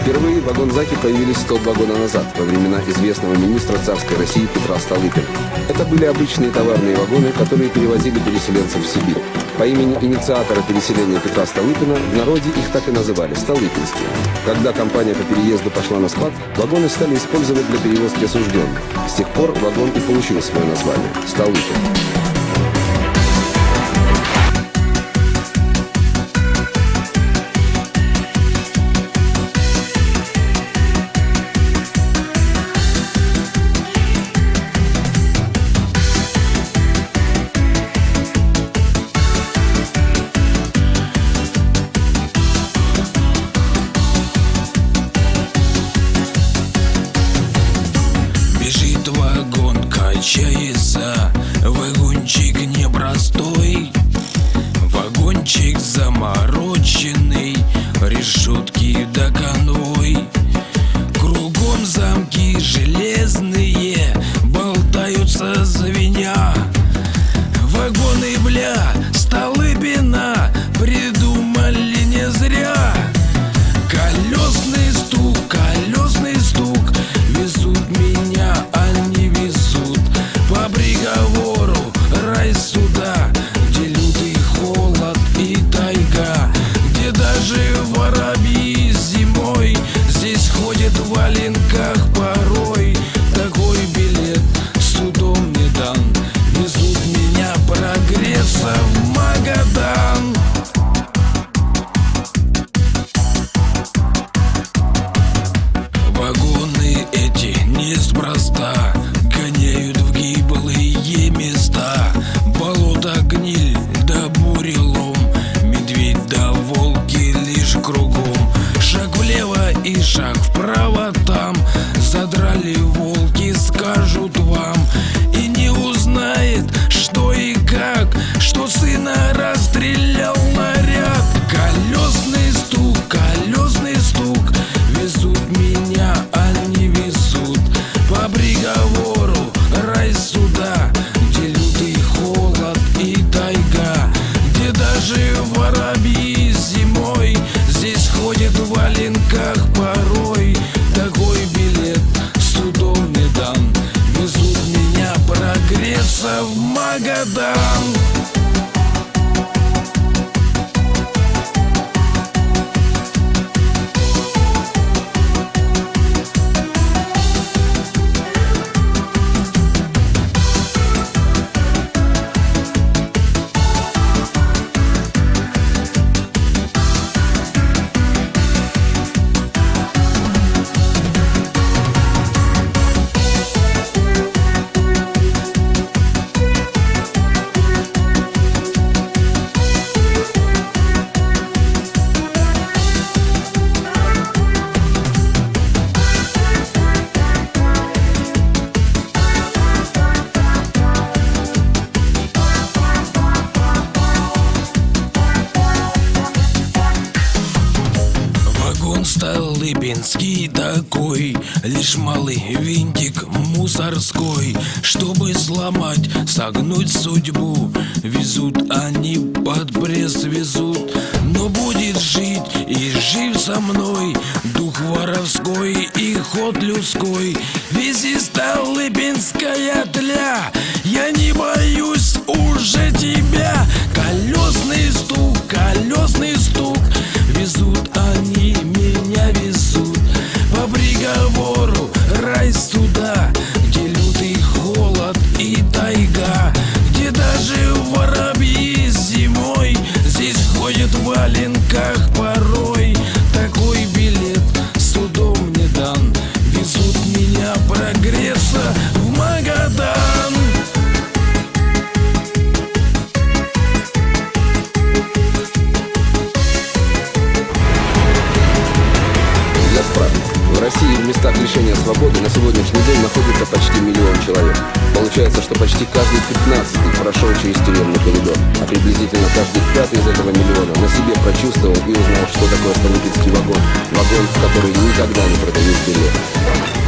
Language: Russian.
Впервые вагонзаки появились 100 вагона назад, во времена известного министра царской России Петра Столыпина. Это были обычные товарные вагоны, которые перевозили переселенцев в Сибирь. По имени инициатора переселения Петра Столыпина в народе их так и называли – столыпинские. Когда кампания по переезду пошла на спад, вагоны стали использовать для перевозки осужденных. С тех пор вагон и получил свое название – Столыпин. Вагон качается, вагончик непростой, вагончик замороченный, решетки до конвой. Кругом замки железные болтаются звеня. Вагоны, бля, Столыпина придумали не зря. Колесный стук, везут меня, они везут по приговору рай суда, где лютый холод и тайга, где даже воробьи зимой здесь ходят в валенках порой. Такой билет судом не дан, везут меня прогреться в Магадан. Вагоны эти неспроста гоняют в гиблые места. Болото, гниль да бурелом, медведь да волки лишь кругом. Шаг влево и шаг вправо там, задрали волки, скажут вам. И не узнает, что и как, что сына расстрелял наряд. Колесный стук, везут меня, они везут по приговору рай суда, где лютый холод и тайга, где даже воробьи зимой здесь ходят в валенках порой. Такой билет судом не дан, везут меня прогреться в Магадан. Столыпинский такой, лишь малый винтик мусорской. Чтобы сломать, согнуть судьбу, везут они под пресс, везут. Но будет жить и жив со мной дух воровской и ход людской. Вези, столыпинская тля, я не боюсь уже тебя. Колесный стук, везут они меня, везут по приговору рай суда, где лютый холод и тайга, где даже воробьи зимой здесь ходят в валенках порой. Такой билет судом не дан, везут меня прогреться в Магадан. В России в местах лишения свободы на сегодняшний день находится почти 1 миллион человек. Получается, что почти каждый 15-й прошел через тюремный коридор, а приблизительно каждый 5-й из этого миллиона на себе прочувствовал и узнал, что такое столыпинский вагон. Вагон, в который никогда не продают билет.